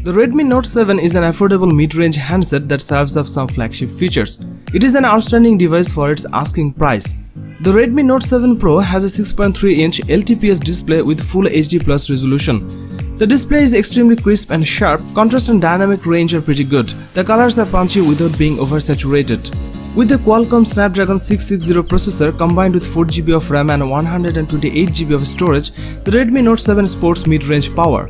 The Redmi Note 7 is an affordable mid-range handset that serves up some flagship features. It is an outstanding device for its asking price. The Redmi Note 7 Pro has a 6.3-inch LTPS display with Full HD Plus resolution. The display is extremely crisp and sharp, contrast and dynamic range are pretty good. The colors are punchy without being oversaturated. With the Qualcomm Snapdragon 660 processor combined with 4GB of RAM and 128GB of storage, the Redmi Note 7 sports mid-range power.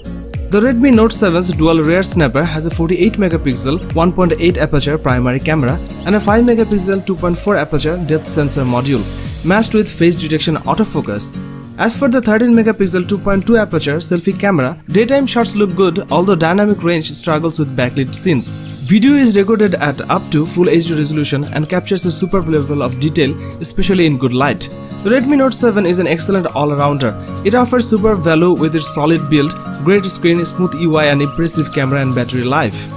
The Redmi Note 7's dual rear snapper has a 48MP 1.8 aperture primary camera and a 5MP 2.4 aperture depth sensor module, matched with face detection autofocus. As for the 13MP 2.2 aperture selfie camera, daytime shots look good, although dynamic range struggles with backlit scenes. Video is recorded at up to Full HD resolution and captures a superb level of detail, especially in good light. The Redmi Note 7 is an excellent all-rounder. It offers superb value with its solid build, great screen, smooth UI and impressive camera and battery life.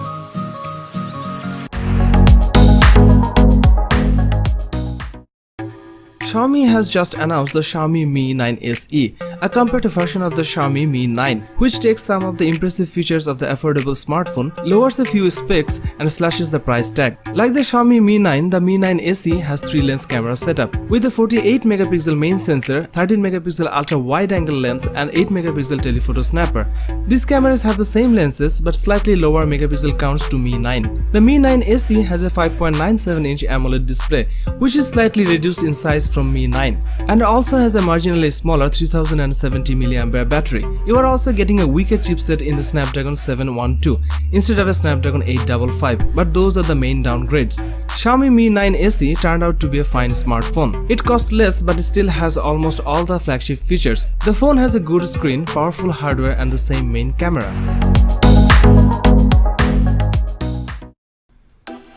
Xiaomi has just announced the Xiaomi Mi 9 SE, a compact version of the Xiaomi Mi 9, which takes some of the impressive features of the affordable smartphone, lowers a few specs and slashes the price tag. Like the Xiaomi Mi 9, the Mi 9 SE has 3-lens camera setup, with a 48MP main sensor, 13MP ultra-wide-angle lens and 8MP telephoto snapper. These cameras have the same lenses but slightly lower megapixel counts to Mi 9. The Mi 9 SE has a 5.97-inch AMOLED display, which is slightly reduced in size from Mi 9, and also has a marginally smaller 3070mAh battery. You are also getting a weaker chipset in the Snapdragon 712 instead of a Snapdragon 855, but those are the main downgrades. Xiaomi Mi 9 SE turned out to be a fine smartphone. It costs less but still has almost all the flagship features. The phone has a good screen, powerful hardware and the same main camera.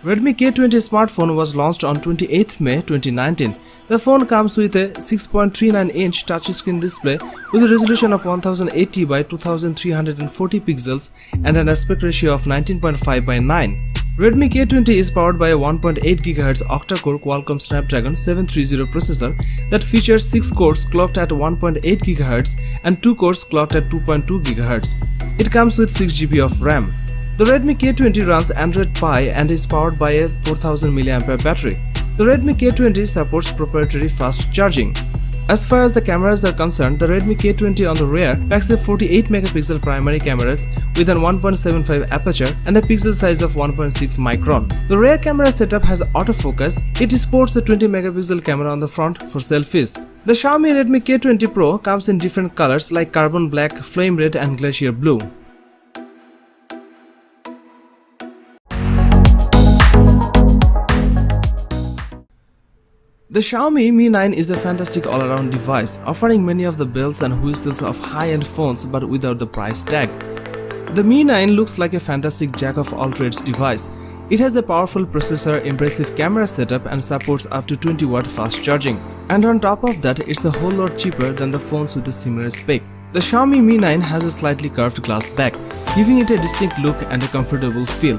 Redmi K20 smartphone was launched on 28th May 2019. The phone comes with a 6.39-inch touchscreen display with a resolution of 1080 by 2340 pixels and an aspect ratio of 19.5 by 9. Redmi K20 is powered by a 1.8 GHz octa-core Qualcomm Snapdragon 730 processor that features 6 cores clocked at 1.8 GHz and 2 cores clocked at 2.2 GHz. It comes with 6GB of RAM. The Redmi K20 runs Android Pie and is powered by a 4000mAh battery. The Redmi K20 supports proprietary fast charging. As far as the cameras are concerned, the Redmi K20 on the rear packs a 48MP primary cameras with an 1.75 aperture and a pixel size of 1.6 micron. The rear camera setup has autofocus. It sports a 20MP camera on the front for selfies. The Xiaomi Redmi K20 Pro comes in different colors like carbon black, flame red and glacier blue. The Xiaomi Mi 9 is a fantastic all-around device, offering many of the bells and whistles of high-end phones but without the price tag. The Mi 9 looks like a fantastic jack-of-all-trades device. It has a powerful processor, impressive camera setup and supports up to 20W fast charging. And on top of that, it's a whole lot cheaper than the phones with a similar spec. The Xiaomi Mi 9 has a slightly curved glass back, giving it a distinct look and a comfortable feel.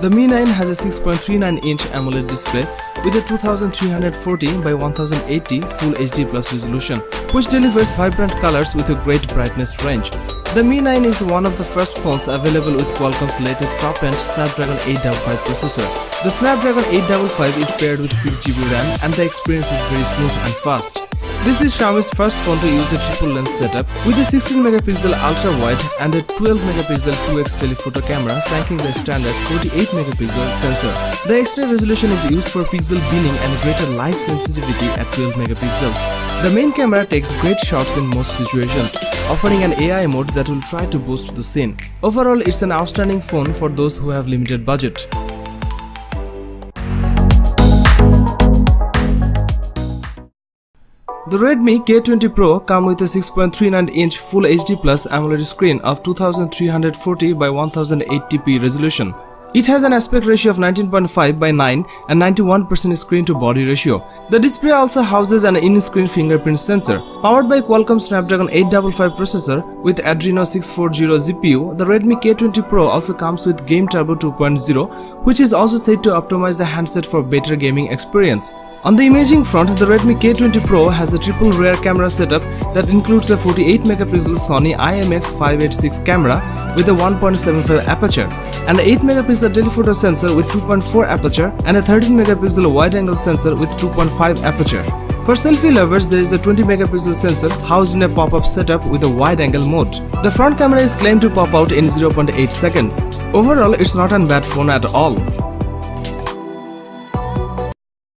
The Mi 9 has a 6.39-inch AMOLED display with a 2340 by 1080 Full HD Plus resolution, which delivers vibrant colors with a great brightness range. The Mi 9 is one of the first phones available with Qualcomm's latest top-end Snapdragon 855 processor. The Snapdragon 855 is paired with 6GB RAM and the experience is very smooth and fast. This is Xiaomi's first phone to use the triple lens setup with a 16MP ultra-wide and a 12MP 2x telephoto camera flanking the standard 48MP sensor. The extra resolution is used for pixel binning and greater light sensitivity at 12MP. The main camera takes great shots in most situations, offering an AI mode that will try to boost the scene. Overall, it's an outstanding phone for those who have limited budget. The Redmi K20 Pro comes with a 6.39-inch Full HD Plus AMOLED screen of 2340 by 1080p resolution. It has an aspect ratio of 19.5 by 9 and 91% screen to body ratio. The display also houses an in-screen fingerprint sensor. Powered by Qualcomm Snapdragon 855 processor with Adreno 640 GPU, the Redmi K20 Pro also comes with Game Turbo 2.0, which is also said to optimize the handset for better gaming experience. On the imaging front, the Redmi K20 Pro has a triple rear camera setup that includes a 48MP Sony IMX586 camera with a 1.75 aperture, and an 8MP telephoto sensor with 2.4 aperture and a 13MP wide-angle sensor with 2.5 aperture. For selfie lovers, there is a 20MP sensor housed in a pop-up setup with a wide-angle mode. The front camera is claimed to pop out in 0.8 seconds. Overall, it's not a bad phone at all.